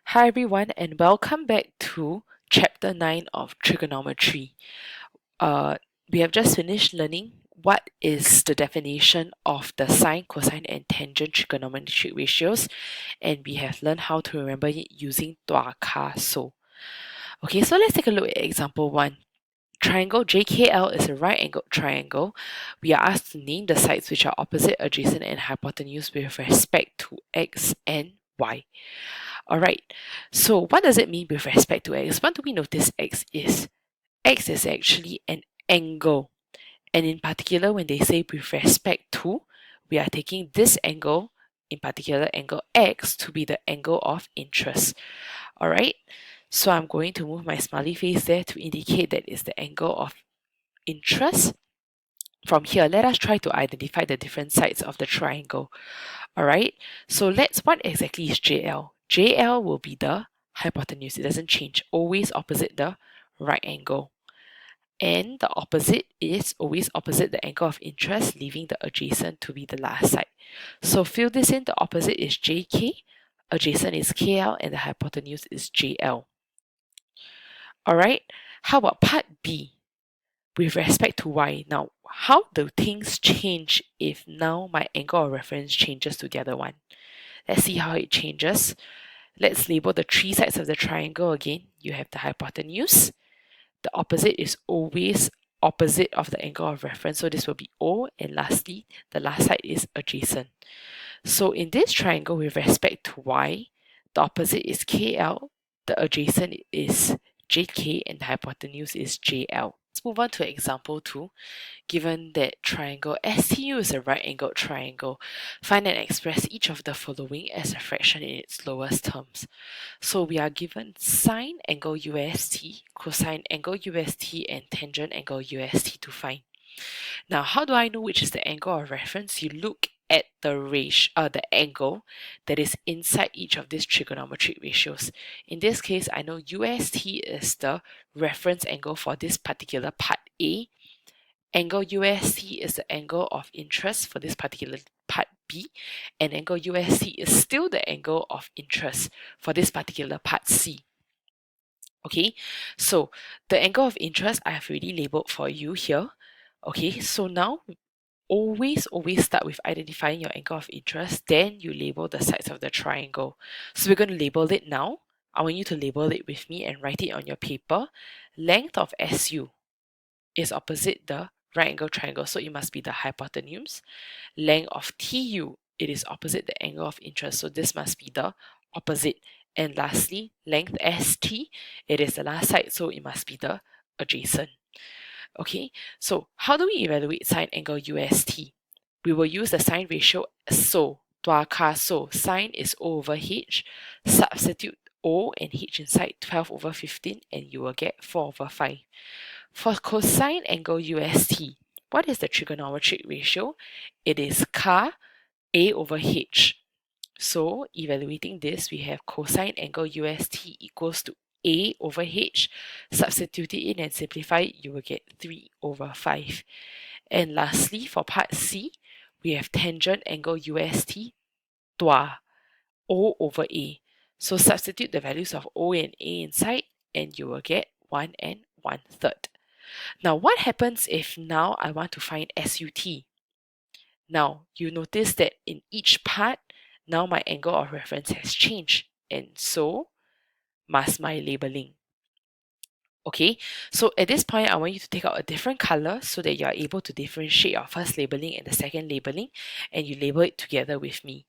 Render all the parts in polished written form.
Hi everyone, and welcome back to Chapter 9 of Trigonometry. Uh, we have just finished learning what is the definition of the sine, cosine, and tangent trigonometric ratios, and we have learned how to remember it using Tua Ka So. Okay, so let's take a look at example 1. Triangle JKL is a right-angled triangle. We are asked to name the sides which are opposite, adjacent, and hypotenuse with respect to x and y. Alright, so what does it mean with respect to x? What do we notice x is? X is actually an angle. And in particular, when they say with respect to, we are taking this angle, in particular angle x, to be the angle of interest. Alright, so I'm going to move my smiley face there to indicate that it's the angle of interest. From here, let us try to identify the different sides of the triangle. Alright, so what exactly is JL? JL will be the hypotenuse. It doesn't change, always opposite the right angle. And the opposite is always opposite the angle of interest, leaving the adjacent to be the last side. So fill this in, the opposite is JK, adjacent is KL, and the hypotenuse is JL. Alright, how about part B? With respect to y. Now, how do things change if now my angle of reference changes to the other one? Let's see how it changes. Let's label the three sides of the triangle again. You have the hypotenuse. The opposite is always opposite of the angle of reference, so this will be O. And lastly, the last side is adjacent. So in this triangle with respect to y, the opposite is KL, the adjacent is JK, and the hypotenuse is JL. Let's move on to example 2. Given that triangle STU is a right-angled triangle, find and express each of the following as a fraction in its lowest terms. So we are given sine angle UST, cosine angle UST, and tangent angle UST to find. Now, how do I know which is the angle of reference? You look at the angle that is inside each of these trigonometric ratios. In this case, I know UST is the reference angle for this particular part A. Angle UST is the angle of interest for this particular part B, and angle UST is still the angle of interest for this particular part C. Okay, so the angle of interest I have already labeled for you here. Okay, so now always start with identifying your angle of interest, then you label the sides of the triangle. So we're going to label it now. I want you to label it with me and write it on your paper. Length of SU is opposite the right angle triangle, so it must be the hypotenuse. Length of TU, it is opposite the angle of interest, so this must be the opposite. And lastly, length ST, it is the last side, so it must be the adjacent. Okay, so how do we evaluate sine angle UST? We will use the sine ratio so. Tua Ka So. Sine is O over H. Substitute O and H inside 12 over 15 and you will get 4 over 5. For cosine angle UST, what is the trigonometric ratio? It is Ka A over H. So evaluating this, we have cosine angle UST equals to A over H. Substitute it in and simplify it, you will get 3 over 5. And lastly, for part C, we have tangent angle UST, Tua, O over A. So substitute the values of O and A inside, and you will get 1 and 1/3. Now, what happens if now I want to find SUT? Now, you notice that in each part, now my angle of reference has changed, and so must my labeling. Okay, so at this point, I want you to take out a different color so that you are able to differentiate your first labeling and the second labeling, and you label it together with me.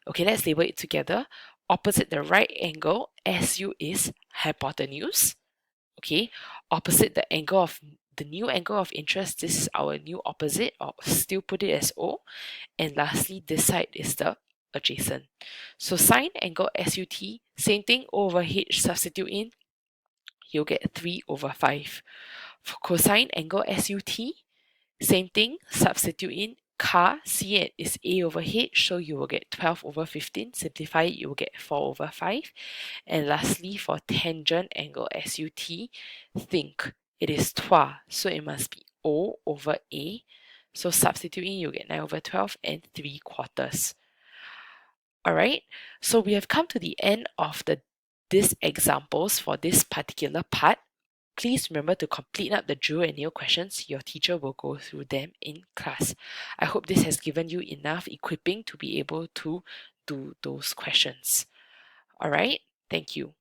Okay, let's label it together. Opposite the right angle, SU is hypotenuse. Okay, opposite the new angle of interest, this is our new opposite, or still put it as O. And lastly, this side is the adjacent. So sine angle SUT, same thing, O over H, substitute in, you'll get 3 over 5. For cosine angle SUT, same thing, substitute in, Ka, C is A over H, so you will get 12 over 15. Simplify it, you will get 4 over 5. And lastly, for tangent angle SUT, think it is Tua, so it must be O over A. So substitute in, you get 9 over 12 and 3/4. Alright, so we have come to the end of the these examples for this particular part, please remember to complete up the drill and nail questions. Your teacher will go through them in class. I hope this has given you enough equipping to be able to do those questions. All right, thank you.